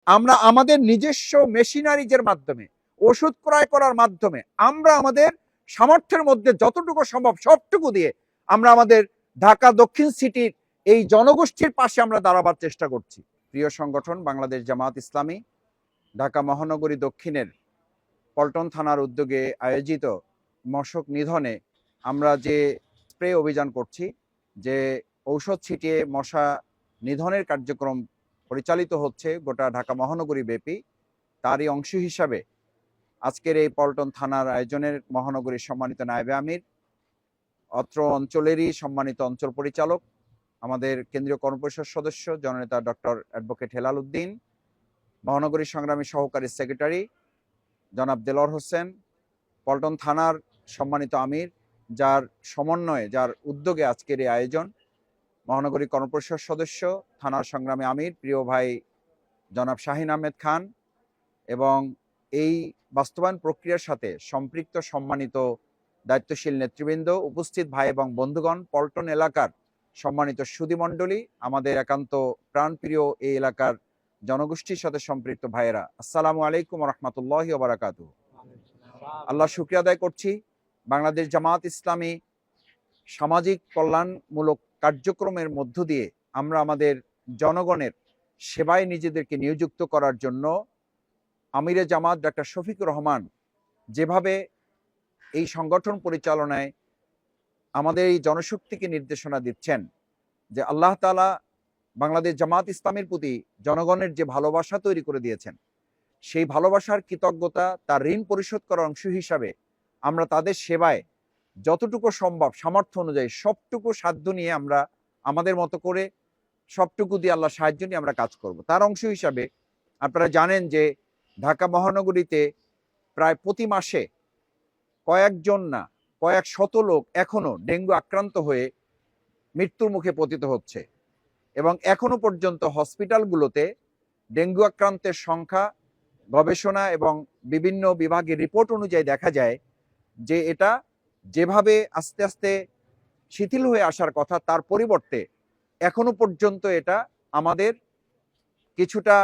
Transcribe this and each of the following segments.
আমরা আমাদের নিজস্ব মেশিনারিজের মাধ্যমে, ওষুধ ক্রয় করার মাধ্যমে আমরা আমাদের সামর্থ্যের মধ্যে যতটুকু সম্ভব সবটুকু দিয়ে আমরা আমাদের ঢাকা দক্ষিণ সিটির এই জনগোষ্ঠীর পাশে আমরা দাঁড়াবার চেষ্টা করছি। প্রিয় সংগঠন বাংলাদেশ জামায়াত ইসলামী ঢাকা মহানগরী দক্ষিণের পল্টন থানার উদ্যোগে আয়োজিত মশক নিধনে আমরা যে স্প্রে অভিযান করছি, যে ঔষধ ছিটিয়ে মশা নিধনের কার্যক্রম পরিচালিত হচ্ছে গোটা ঢাকা মহানগরী ব্যাপী, তারই অংশ হিসাবে আজকের এই পল্টন থানার আয়োজনের মহানগরীর সম্মানিত নায়েবে আমির, অত্র অঞ্চলেরই সম্মানিত অঞ্চল পরিচালক, আমাদের কেন্দ্রীয় কর্মপরিষদ সদস্য জননেতা ডক্টর অ্যাডভোকেট হেলাল উদ্দিন, মহানগরী সংগ্রামী সহকারী সেক্রেটারি জনাব দেলোয়ার হোসেন, পল্টন থানার সম্মানিত আমির, যার সমন্বয়ে যার উদ্যোগে আজকের এই আয়োজন, মহানগরী কর্মপরিষদ সদস্য থানার সংগ্রামী আমির প্রিয় ভাই জনাব শাহিন আহমেদ খান, এবং এই বাস্তবায়ন প্রক্রিয়ার সাথে সম্পৃক্ত সম্মানিত দায়িত্বশীল নেতৃবৃন্দ, উপস্থিত ভাই এবং বন্ধুগণ, পল্টন এলাকার সম্মানিত সুধীমণ্ডলী, আমাদের একান্ত প্রাণপ্রিয় এই এলাকার জনগোষ্ঠীর সাথে সম্পৃক্ত ভাইয়েরা, আসসালামু আলাইকুম রহমতুল্লাহি ওয়া বারাকাতুহু। আল্লাহ শুকরিয়া আদায় করছি, বাংলাদেশ জামায়াত ইসলামী সামাজিক কল্যাণমূলক কার্যক্রমের মধ্য দিয়ে আমরা আমাদের জনগণের সেবায় নিজেদেরকে নিয়োজিত করার জন্য আমিরে জামাত ডক্টর শফিকুর রহমান যেভাবে এই সংগঠন পরিচালনায় আমাদের এই জনশক্তিকে নির্দেশনা দিচ্ছেন, যে আল্লাহ তাআলা বাংলাদেশ জামাত ইসলামের প্রতি জনগণের যে ভালোবাসা তৈরি করে দিয়েছেন, সেই ভালোবাসার কৃতজ্ঞতা, তার ঋণ পরিশোধ করার অংশ হিসাবে আমরা তাদের সেবায় যতটুকু সম্ভব সামর্থ্য অনুযায়ী সবটুকু সাধ্য নিয়ে আমরা আমাদের মতো করে সবটুকু দিয়ে আল্লাহ সাহায্য নিয়ে আমরা কাজ করব। তার অংশ হিসাবে আপনারা জানেন যে ঢাকা মহানগরীতে প্রায় প্রতি মাসে কয়েকজন না কয়েক শত লোক এখনো ডেঙ্গু আক্রান্ত হয়ে মৃত্যুর মুখে পতিত হচ্ছে, এবং এখনো পর্যন্ত হসপিটালগুলোতে ডেঙ্গু আক্রান্তের সংখ্যা গবেষণা এবং বিভিন্ন বিভাগের রিপোর্ট অনুযায়ী দেখা যায় যে এটা যেভাবে আস্তে আস্তে শিথিল হয়ে আসার কথা, তার পরিবর্তে এখনো পর্যন্ত এটা আমাদের কিছুটা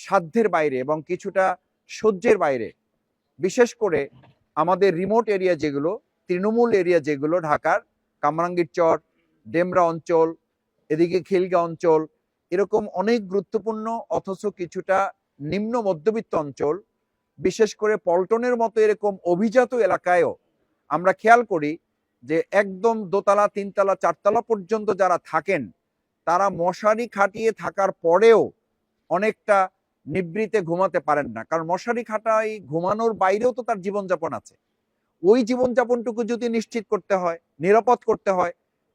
সাধ্যের বাইরে এবং কিছুটা সহ্যের বাইরে। বিশেষ করে আমাদের রিমোট এরিয়া যেগুলো, তৃণমূল এরিয়া যেগুলো, ঢাকার কামরাঙ্গীর চর, ডেমরা অঞ্চল, এদিকে খিলগা অঞ্চল, এরকম অনেক গুরুত্বপূর্ণ অথচ কিছুটা নিম্ন মধ্যবিত্ত অঞ্চল, বিশেষ করে পল্টনের মতো এরকম অভিজাত এলাকায়ও আমরা খেয়াল করি যে একদম দোতলা, তিনতলা, চারতলা পর্যন্ত যারা থাকেন তারা মশারি খাটিয়ে থাকার পরেও অনেকটা নিবৃতে ঘুমাতে পারেন না, কারণ মশারি খাটাই ঘুমানোর বাইরেও তো তার জীবনযাপন আছে। ওই জীবনযাপনটুকু যদি নিশ্চিত করতে হয়, নিরাপদ করতে হয়,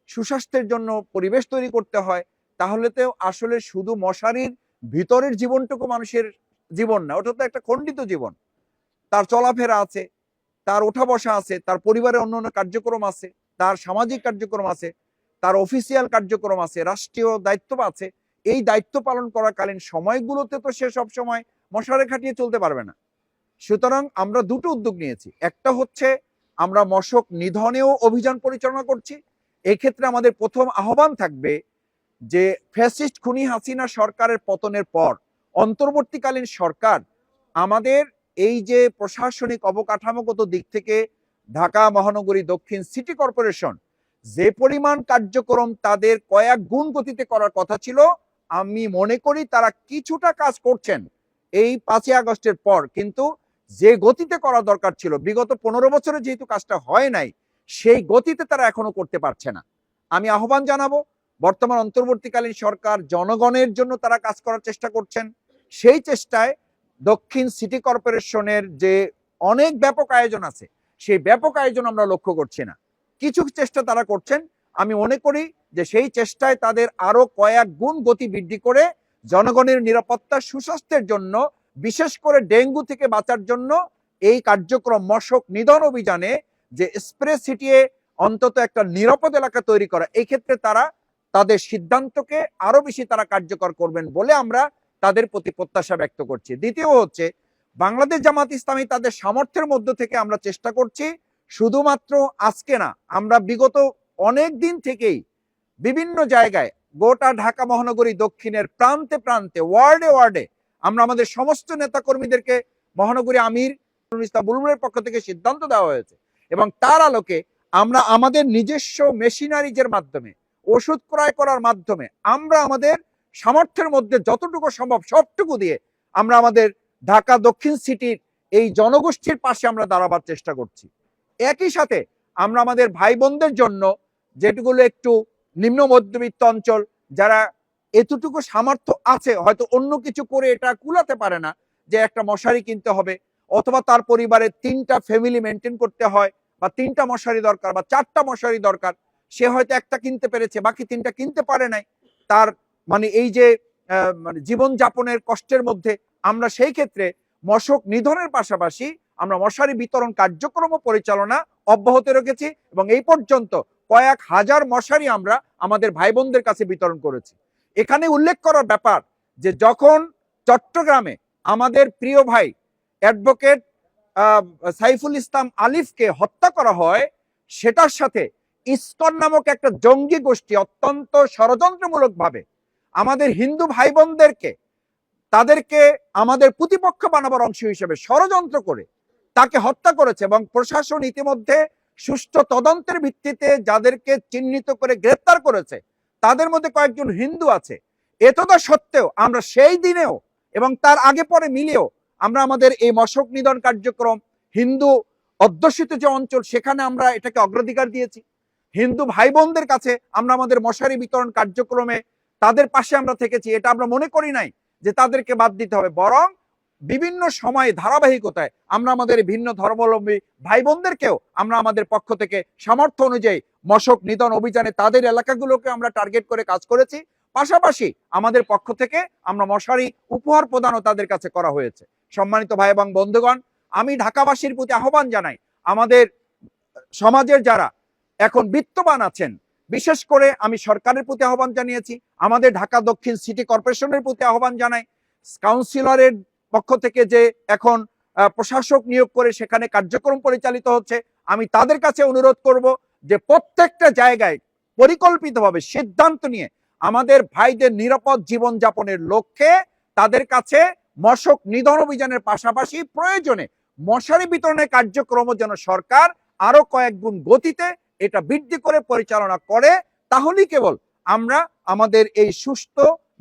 সুস্বাস্থ্যের জন্য পরিবেশ তৈরি করতে হয়, তাহলে তো আসলে শুধু মশারির ভিতরের জীবনটুকু মানুষের জীবন না, ওটা তো একটা খণ্ডিত জীবন। তার চলাফেরা আছে, তার ওঠা বসা আছে, তার পরিবারের অন্যান্য কার্যক্রম আছে, তার সামাজিক কার্যক্রম আছে, তার অফিসিয়াল কার্যক্রম আছে, রাষ্ট্রীয় দায়িত্ব আছে। এই দায়িত্ব পালন করাকালীন সময়গুলোতে তো সে সব সময় মশারি খাটিয়ে চলতে পারবে না। সুতরাং আমরা দুটো উদ্যোগ নিয়েছি। একটা হচ্ছে আমরা মশক নিধনেও অভিযান পরিচালনা করছি। এক্ষেত্রে আমাদের প্রথম আহ্বান থাকবে যে ফ্যাসিস্ট খুনি হাসিনা সরকারের পতনের পর অন্তর্বর্তীকালীন সরকার আমাদের এই যে প্রশাসনিক অবকাঠামোগত দিক থেকে ঢাকা মহানগরী দক্ষিণ সিটি কর্পোরেশন যে পরিমাণ কার্যক্রম তাদের কয়েক গুণ গতিতে করার কথা ছিল, আমি মনে করি তারা কিছুটা কাজ করছেন এই 5ই আগস্টের পর, কিন্তু যে গতিতে করা দরকার ছিল বিগত 15 বছরে যেহেতু কাজটা হয় নাই, সেই গতিতে তারা এখনো করতে পারছে না। আমি আহ্বান জানাবো বর্তমান অন্তর্বর্তীকালীন সরকার জনগণের জন্য তারা কাজ করার চেষ্টা করছেন, সেই চেষ্টায় দক্ষিণ সিটি কর্পোরেশনের যে অনেক ব্যাপক আয়োজন আছে সেই ব্যাপক আয়োজন আমরা লক্ষ্য করছি না। কিছু চেষ্টা তারা করছেন, আমি মনে করি যে সেই চেষ্টায় তাদের আরো কয়েক গুণ গতি বৃদ্ধি করে জনগণের নিরাপত্তা, সুস্বাস্থ্যের জন্য, বিশেষ করে ডেঙ্গু থেকে বাঁচার জন্য এই কার্যক্রম মশক নিধন অভিযানে যে স্প্রে ছিটিয়ে অন্তত একটা নিরাপদ এলাকা তৈরি করা, এই ক্ষেত্রে তারা তাদের সিদ্ধান্তকে আরো বেশি তারা কার্যকর করবেন বলে আমরা তাদের প্রতি প্রত্যাশা ব্যক্ত করছি। দ্বিতীয় হচ্ছে বাংলাদেশ জামাত ইসলামী তাদের সামর্থ্যের মধ্য থেকে আমরা চেষ্টা করছি, শুধুমাত্র আজকে না, আমরা বিগত অনেক দিন থেকেই বিভিন্ন জায়গায় গোটা ঢাকা মহানগরী দক্ষিণের প্রান্তে প্রান্তে, ওয়ার্ডে ওয়ার্ডে আমরা আমাদের সমস্ত নেতাকর্মীদেরকে মহানগরী আমির বুলবুলের পক্ষ থেকে সিদ্ধান্ত দেওয়া হয়েছে এবং তার আলোকে আমরা আমাদের নিজস্ব মেশিনারিজের মাধ্যমে ওষুধ ক্রয় করার মাধ্যমে আমরা আমাদের সামর্থ্যের মধ্যে যতটুকু সম্ভব সবটুকু দিয়ে আমরা আমাদের ঢাকা দক্ষিণ সিটির এই জনগোষ্ঠীর পাশে আমরা দাঁড়াবার চেষ্টা করছি। একই সাথে আমরা আমাদের ভাই বোনদের জন্য যেগুলো একটু নিম্ন মধ্যবিত্ত অঞ্চল, যারা এতটুকু সামর্থ্য আছে হয়তো অন্য কিছু করে এটা কুলাতে পারে না, যে একটা মশারি কিনতে হবে অথবা তার পরিবারের 3টা ফ্যামিলি মেনটেন করতে হয় বা 3টা মশারি দরকার বা 4টা মশারি দরকার, সে হয়তো একটা কিনতে পেরেছে বাকি 3টা কিনতে পারে নাই, তার মানে এই যে মানে জীবন যাপনের কষ্টের মধ্যে আমরা সেই ক্ষেত্রে মশক নিধনের পাশাপাশি আমরা মশারি বিতরণ কার্যক্রম পরিচালনা অব্যাহত রেখেছি এবং এই পর্যন্ত কয়েক হাজার মশারি আমরা আমাদের ভাই বোনদের কাছে বিতরণ করেছি। এখানে উল্লেখ করার ব্যাপার যে যখন চট্টগ্রামে আমাদের প্রিয় ভাই অ্যাডভোকেট সাইফুল ইসলাম আলিফকে হত্যা করা হয়, সেটার সাথে ইসকন নামক একটা জঙ্গি গোষ্ঠী অত্যন্ত ষড়যন্ত্রমূলক ভাবে আমাদের হিন্দু ভাই বোনদেরকে তাদেরকে আমাদের প্রতিপক্ষ বানাবার অংশ হিসেবে ষড়যন্ত্র করে তাকে হত্যা করেছে এবং প্রশাসন ইতিমধ্যে সুষ্ঠু তদন্তের ভিত্তিতে যাদেরকে চিহ্নিত করে গ্রেপ্তার করেছে তাদের মধ্যে কয়েকজন হিন্দু আছে। এতটা সত্ত্বেও আমরা সেই দিনেও এবং তার আগে পরে মিলেও আমরা আমাদের এই মশক নিধন কার্যক্রম হিন্দু অধ্যুষিত যে অঞ্চল সেখানে আমরা এটাকে অগ্রাধিকার দিয়েছি। হিন্দু ভাই বোনদের কাছে আমরা আমাদের মশারি বিতরণ কার্যক্রমে তাদের পাশে আমরা থেকেছি। এটা আমরা মনে করি নাই যে তাদেরকে বাদ দিতে হবে, বরং বিভিন্ন সময়ে ধারাবাহিকতায় আমরা আমাদের ভিন্ন ধর্মাবলম্বী ভাই বোনদেরকেও আমরা আমাদের পক্ষ থেকে সামর্থ্য অনুযায়ী মশক নিধন অভিযানে তাদের এলাকাগুলোকে আমরা টার্গেট করে কাজ করেছি। পাশাপাশি আমাদের পক্ষ থেকে আমরা মশারি উপহার প্রদানও তাদের কাছে করা হয়েছে। সম্মানিত ভাই এবং বন্ধুগণ, আমি ঢাকাবাসীর প্রতি আহ্বান জানাই, আমাদের সমাজের যারা এখন বিত্তবান আছেন, বিশেষ করে আমি সরকারের প্রতি আহ্বান জানিয়েছি, আমাদের ঢাকা দক্ষিণ সিটি কর্পোরেশনের প্রতি আহ্বান জানাই, কাউন্সিলরের পক্ষ থেকে যে এখন প্রশাসক নিয়োগ করে সেখানে কার্যক্রম পরিচালিত হচ্ছে, আমি তাদের কাছে অনুরোধ করব যে প্রত্যেকটা জায়গায় পরিকল্পিতভাবে সিদ্ধান্ত নিয়ে আমাদের ভাইদের নিরাপদ জীবন যাপনের লক্ষ্যে তাদের কাছে মশক নিধন অভিযানের পাশাপাশি প্রয়োজনে মশারি বিতরণের কার্যক্রম যেন সরকার আরো কয়েক গুণ গতিতে এটা বৃদ্ধি করে পরিচালনা করে, তাহলেই কেবল আমরা আমাদের এই সুস্থ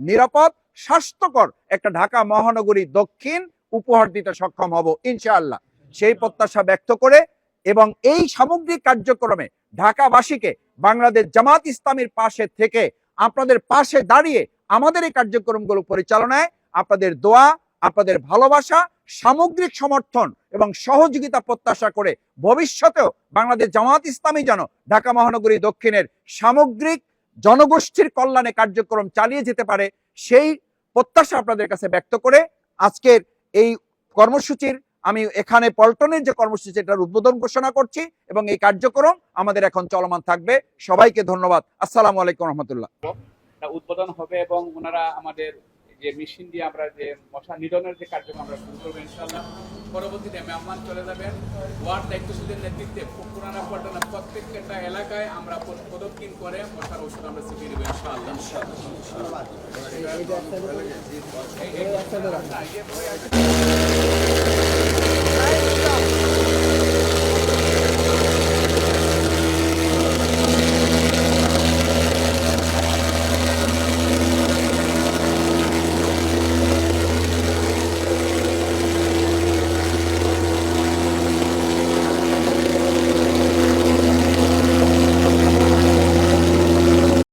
নিরাপদ স্বাস্থ্যকর একটা ঢাকা মহানগরী দক্ষিণ উপহার দিতে সক্ষম হব ইনশাআল্লাহ। সেই প্রত্যাশা ব্যক্ত করে এবং এই সামগ্রিক কার্যক্রমে ঢাকাবাসীকে বাংলাদেশ জামাত ইসলামীর পাশে থেকে আপনাদের পাশে দাঁড়িয়ে আমাদের এই কার্যক্রমগুলো পরিচালনায় আপনাদের দোয়া, আপনাদের ভালোবাসা, সামগ্রিক সমর্থন এবং সহযোগিতা প্রত্যাশা করে ভবিষ্যতেও বাংলাদেশ জামাত ইসলামী যেন ঢাকা মহানগরী দক্ষিণের সামগ্রিক জনগোষ্ঠীর কল্যাণে কার্যক্রম চালিয়ে যেতে পারে, সেই প্রত্যাশা আপনাদের কাছে ব্যক্ত করে আজকের এই কর্মসূচির আমি এখানে পল্টনের যে কর্মসূচি এটার উদ্বোধন ঘোষণা করছি এবং এই কার্যক্রম আমাদের এখন চলমান থাকবে। সবাইকে ধন্যবাদ। আসসালামু আলাইকুম রহমতুল্লাহ। উদ্বোধন হবে এবং ওনারা আমাদের যে মেশিন দিয়ে আমরা যে মশা নিধনের যে কার্যক্রম আমরা শুরু করবো ইনশাআল্লাহ। পরবর্তীতে মেহমান চলে যাবেন ওয়ার্ড দায়িত্বশীলদের নেতৃত্বে পুরানা পল্টনা প্রত্যেকটা এলাকায় আমরা প্রদক্ষিণ করে মশার ওষুধ আমরা ছিটিয়ে দেবো ইনশাআল্লাহ।